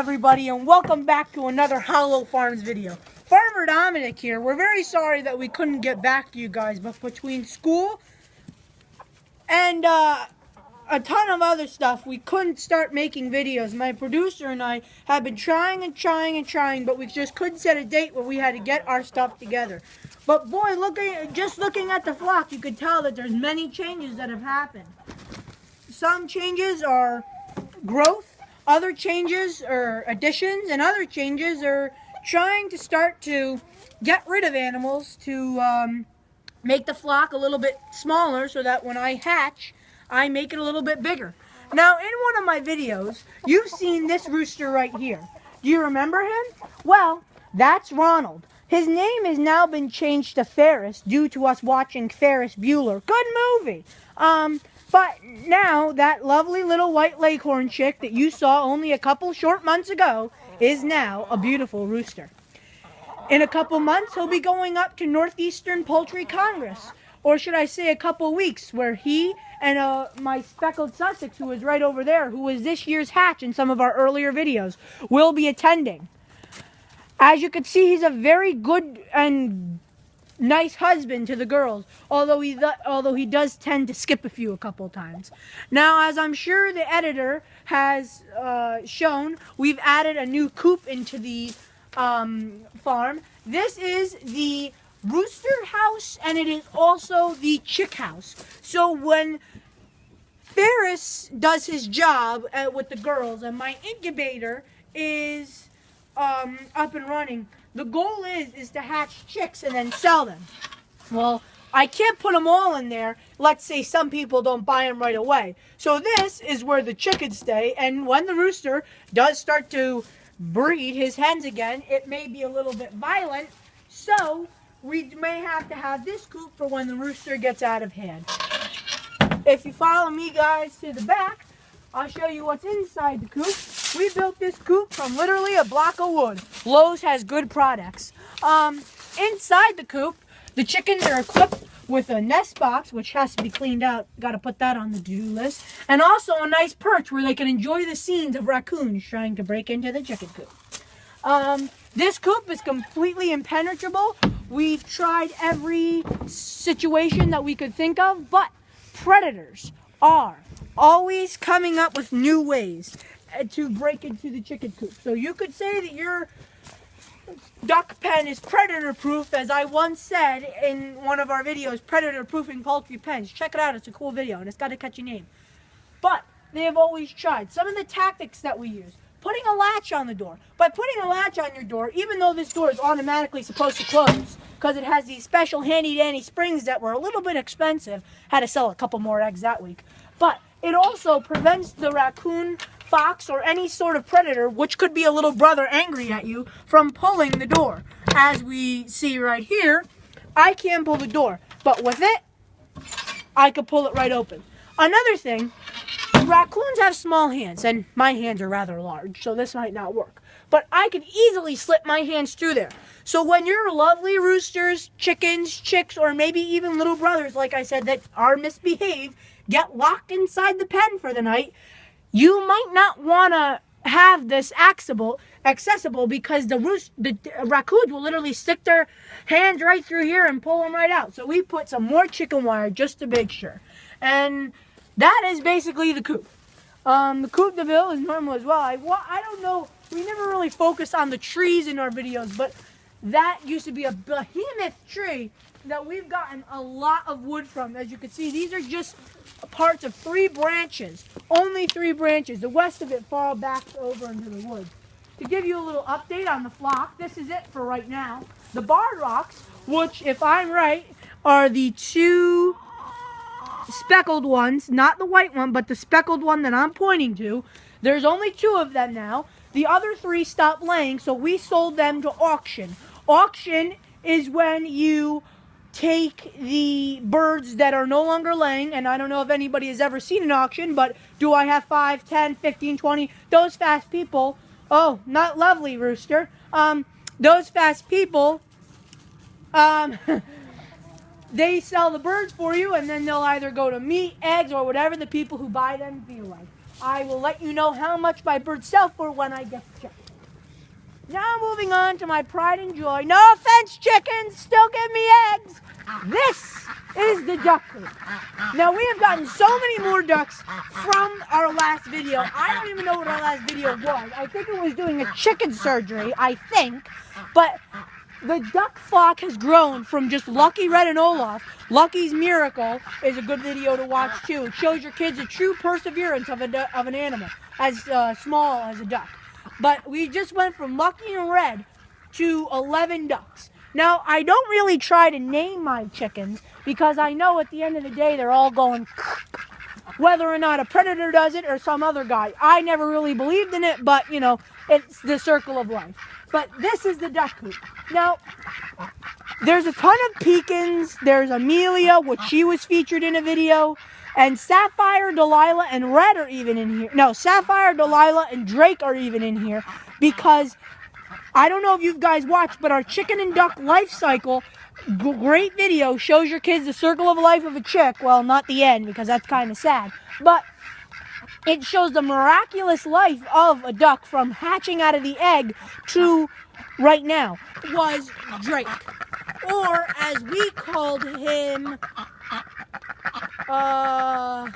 everybody, and welcome back to another Hollow Farms video. Farmer Dominic here. We're very sorry that we couldn't get back to you guys, but between school and a ton of other stuff, we couldn't start making videos. My producer and I have been trying, but we just couldn't set a date where we had to get our stuff together. But boy, just looking at the flock, you could tell that there's many changes that have happened. Some changes are growth. Other changes are additions, and other changes are trying to start to get rid of animals to make the flock a little bit smaller so that when I hatch, I make it a little bit bigger. Now, in one of my videos, you've seen this rooster right here. Do you remember him? Well, that's Ronald. His name has now been changed to Ferris due to us watching Ferris Bueller. Good movie. But now that lovely little white leghorn chick that you saw only a couple short months ago is now a beautiful rooster. In a couple months, he'll be going up to Northeastern Poultry Congress, or should I say a couple weeks, where he and my speckled Sussex, who is right over there, who was this year's hatch in some of our earlier videos, will be attending. As you can see, he's a very good and nice husband to the girls, although he does tend to skip a couple times. Now, as I'm sure the editor has shown, we've added a new coop into the farm. This is the rooster house, and it is also the chick house. So when Ferris does his job with the girls and my incubator is up and running, the goal is to hatch chicks and then sell them. Well, I can't put them all in there. Let's say some people don't buy them right away. So this is where the chickens stay, and when the rooster does start to breed his hens again, it may be a little bit violent, so we may have to have this coop for when the rooster gets out of hand. If you follow me, guys, to the back, I'll show you what's inside the coop. We built this coop from literally a block of wood. Lowe's has good products. Inside the coop, the chickens are equipped with a nest box, which has to be cleaned out. Got to put that on the to-do list. And also a nice perch where they can enjoy the scenes of raccoons trying to break into the chicken coop. This coop is completely impenetrable. We've tried every situation that we could think of, but predators are always coming up with new ways to break into the chicken coop. So you could say that your duck pen is predator proof, as I once said in one of our videos, predator proofing poultry pens. Check it out, it's a cool video and it's got a catchy name. But they have always tried. Some of the tactics that we use, putting a latch on the door. By putting a latch on your door, even though this door is automatically supposed to close, because it has these special handy-dandy springs that were a little bit expensive, had to sell a couple more eggs that week. But it also prevents the raccoon, fox, or any sort of predator, which could be a little brother angry at you, from pulling the door. As we see right here, I can't pull the door, but with it, I could pull it right open. Another thing, raccoons have small hands, and my hands are rather large, so this might not work. But I could easily slip my hands through there. So when your lovely roosters, chickens, chicks, or maybe even little brothers, like I said, that are misbehaved, get locked inside the pen for the night, you might not want to have this accessible because the raccoons will literally stick their hands right through here and pull them right out. So we put some more chicken wire just to make sure. And that is basically the coop. The coop de ville is normal as well. I don't know, we never really focused on the trees in our videos, but that used to be a behemoth tree that we've gotten a lot of wood from. As you can see, these are just parts of 3 branches. Only 3 branches. The rest of it far back over into the woods. To give you a little update on the flock, this is it for right now. The barred rocks, which, if I'm right, are the 2 speckled ones, not the white one, but the speckled one that I'm pointing to. There's only 2 of them now. The other 3 stopped laying, so we sold them to auction. Auction is when you take the birds that are no longer laying, and I don't know if anybody has ever seen an auction, but do I have 5, 10, 15, 20? Those fast people, oh, not lovely rooster, those fast people, they sell the birds for you, and then they'll either go to meat, eggs, or whatever the people who buy them feel like. I will let you know how much my birds sell for when I get the check. Now moving on to my pride and joy. No offense, chickens, still give me eggs. This is the duck coop. Now we have gotten so many more ducks from our last video. I don't even know what our last video was. I think it was doing a chicken surgery, I think. But the duck flock has grown from just Lucky, Red, and Olaf. Lucky's Miracle is a good video to watch too. It shows your kids the true perseverance of an animal, as small as a duck. But we just went from Lucky and Red to 11 ducks. Now, I don't really try to name my chickens because I know at the end of the day they're all going whether or not a predator does it or some other guy. I never really believed in it, but, you know, it's the circle of life. But this is the duck coop. Now, there's a ton of pecans. There's Amelia, which she was featured in a video. And Sapphire, Delilah, and Red are even in here. No, Sapphire, Delilah, and Drake are even in here because I don't know if you guys watched, but our chicken and duck life cycle, great video, shows your kids the circle of life of a chick. Well, not the end because that's kind of sad. But it shows the miraculous life of a duck from hatching out of the egg to right now. Was Drake. Or as we called him, Flower?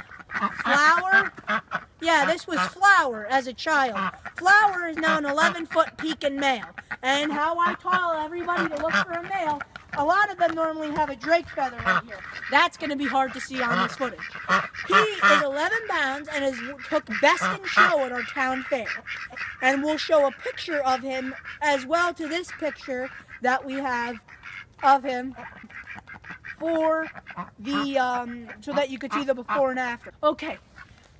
Yeah, this was Flower as a child. Flower is now an 11-foot pekin male. And how I tell everybody to look for a male, a lot of them normally have a Drake feather right here. That's going to be hard to see on this footage. He is 11 pounds and took best in show at our town fair. And we'll show a picture of him as well to this picture that we have of him for the so that you could see the before and after. Okay,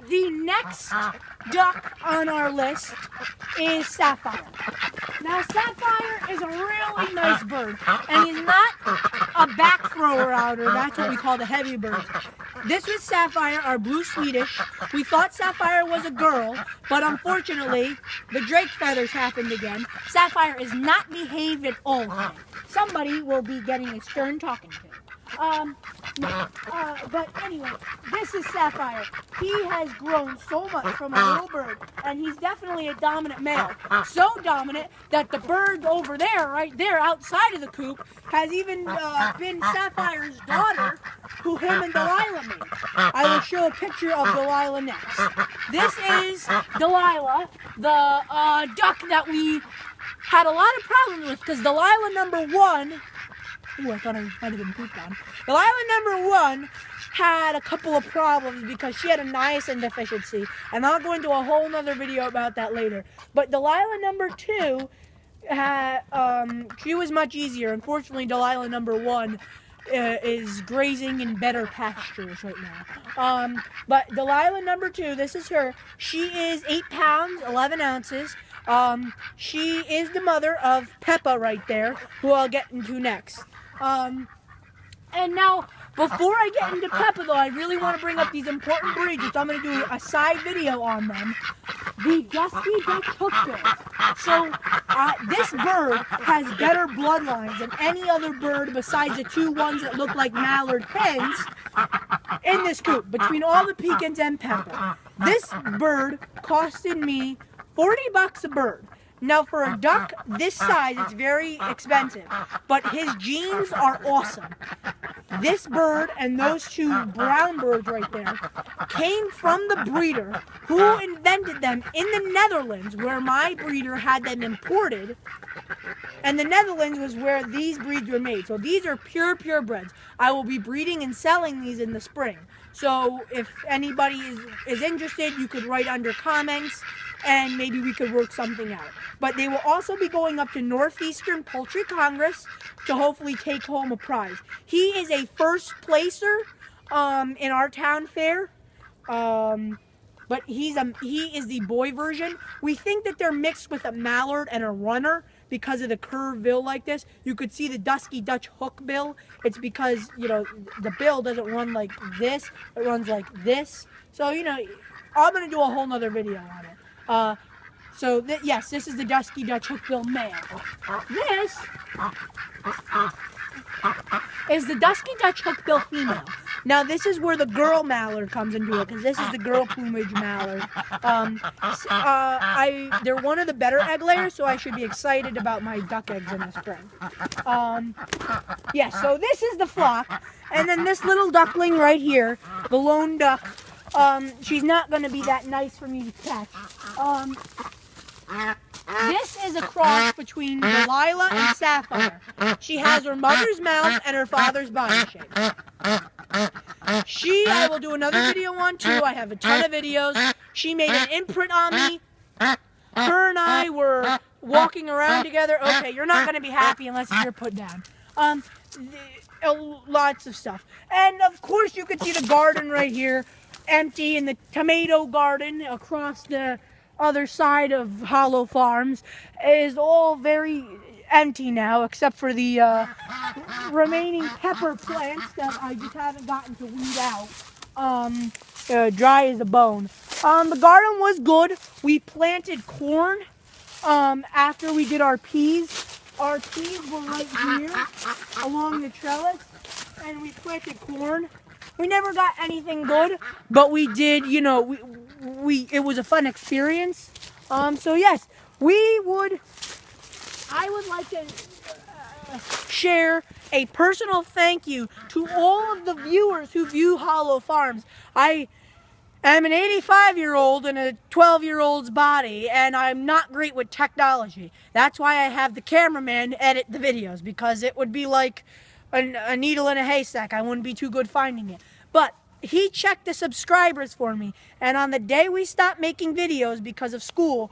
the next duck on our list is Sapphire. Now Sapphire is a really nice bird, and he's not a back thrower outer. That's what we call the heavy birds. This was Sapphire, our blue Swedish. We thought Sapphire was a girl, but unfortunately, the Drake feathers happened again. Sapphire is not behaved at all today. Somebody will be getting a stern talking to. But anyway, this is Sapphire. He has grown so much from a little bird, and he's definitely a dominant male. So dominant that the bird over there, right there, outside of the coop, has even been Sapphire's daughter, who him and Delilah made. I will show a picture of Delilah next. This is Delilah, the duck that we had a lot of problems with, because Delilah number 1... Ooh, I thought I might have been pooped on. Delilah number 1 had a couple of problems because she had a niacin deficiency. And I'll go into a whole nother video about that later. But Delilah number 2, she was much easier. Unfortunately, Delilah number 1 is grazing in better pastures right now. But Delilah number 2, this is her. She is 8 pounds, 11 ounces. She is the mother of Peppa right there, who I'll get into next. And now, before I get into Peppa, though, I really want to bring up these important breeds, which I'm going to do a side video on them. The Dusky Dutch Hookbill. So, this bird has better bloodlines than any other bird besides the 2 ones that look like mallard hens in this coop, between all the pecans and Peppa. This bird costed me $40 a bird. Now, for a duck this size, it's very expensive, but his genes are awesome. This bird and those 2 brown birds right there came from the breeder who invented them in the Netherlands, where my breeder had them imported, and the Netherlands was where these breeds were made. So these are purebreds. I will be breeding and selling these in the spring. So if anybody is interested, you could write under comments, and maybe we could work something out. But they will also be going up to Northeastern Poultry Congress to hopefully take home a prize. He is a first placer in our town fair, but he is the boy version. We think that they're mixed with a mallard and a runner because of the curved bill like this. You could see the Dusky Dutch hook bill. It's because, you know, the bill doesn't run like this. It runs like this. So, you know, I'm going to do a whole nother video on it. Yes, this is the Dusky Dutch Hookbill male. This is the Dusky Dutch hookbill female. Now this is where the girl mallard comes into it, because this is the girl plumage mallard. They're one of the better egg layers, so I should be excited about my duck eggs in the spring. Yeah, so this is the flock, and then this little duckling right here, the lone duck. She's not going to be that nice for me to catch. This is a cross between Delilah and Sapphire. She has her mother's mouth and her father's body shape. I will do another video on too. I have a ton of videos. She made an imprint on me. Her and I were walking around together. Okay, you're not going to be happy unless you're put down. Lots of stuff. And of course you can see the garden right here, empty, and the tomato garden across the other side of Hollow Farms is all very empty now, except for the remaining pepper plants that I just haven't gotten to weed out. Dry as a bone. The garden was good. We planted corn after we did our peas. Our peas were right here along the trellis, and we planted corn. We never got anything good, but we did, you know, it was a fun experience. So yes, I would like to share a personal thank you to all of the viewers who view Hollow Farms. I am an 85-year-old in a 12-year-old's body, and I'm not great with technology. That's why I have the cameraman edit the videos, because it would be like a needle in a haystack. I wouldn't be too good finding it. But he checked the subscribers for me, and on the day we stopped making videos because of school,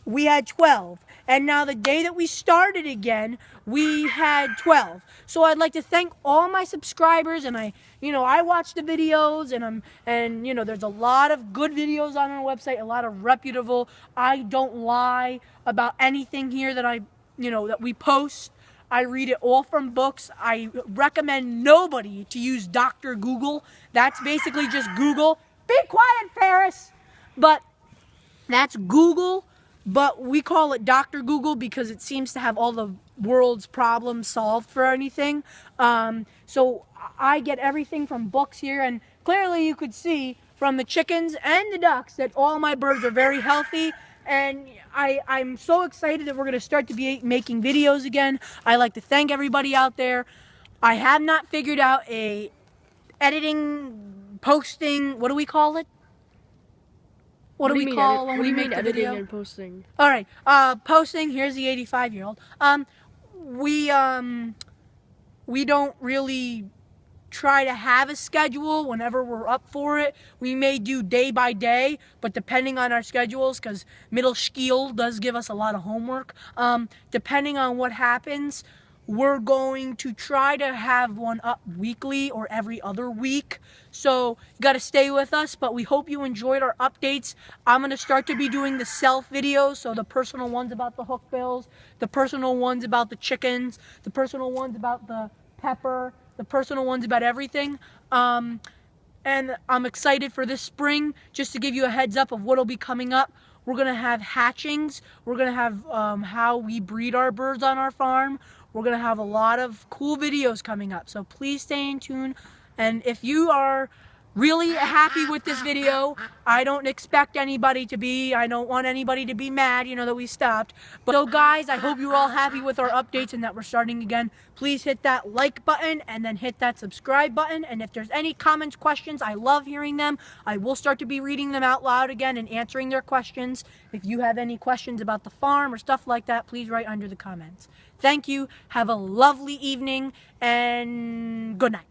we had 12. And now the day that we started again, we had 12. So I'd like to thank all my subscribers, and I watch the videos, and there's a lot of good videos on our website, a lot of reputable. I don't lie about anything here that that we post. I read it all from books. I recommend nobody to use Dr. Google. That's basically just Google. Be quiet, Ferris. But that's Google, but we call it Dr. Google because it seems to have all the world's problems solved for anything. So I get everything from books here, and clearly you could see from the chickens and the ducks that all my birds are very healthy. And I'm so excited that we're going to start to be making videos again. I like to thank everybody out there. I have not figured out a editing, posting, what do we call it? What do we call when we make the video? Editing and posting. All right, posting. Here's the 85-year-old. We don't really try to have a schedule whenever we're up for it. We may do day by day, but depending on our schedules, because middle school does give us a lot of homework, depending on what happens, we're going to try to have one up weekly or every other week. So you got to stay with us, but we hope you enjoyed our updates. I'm going to start to be doing the self videos, so the personal ones about the hookbills, the personal ones about the chickens, the personal ones about the pepper, the personal ones about everything. And I'm excited for this spring. Just to give you a heads up of what'll be coming up, we're going to have hatchings. We're going to have how we breed our birds on our farm. We're going to have a lot of cool videos coming up. So please stay in tune. And if you are really happy with this video, I don't expect anybody to be, I don't want anybody to be mad, that we stopped. But so guys, I hope you're all happy with our updates and that we're starting again. Please hit that like button and then hit that subscribe button. And if there's any comments, questions, I love hearing them. I will start to be reading them out loud again and answering their questions. If you have any questions about the farm or stuff like that, please write under the comments. Thank you. Have a lovely evening and good night.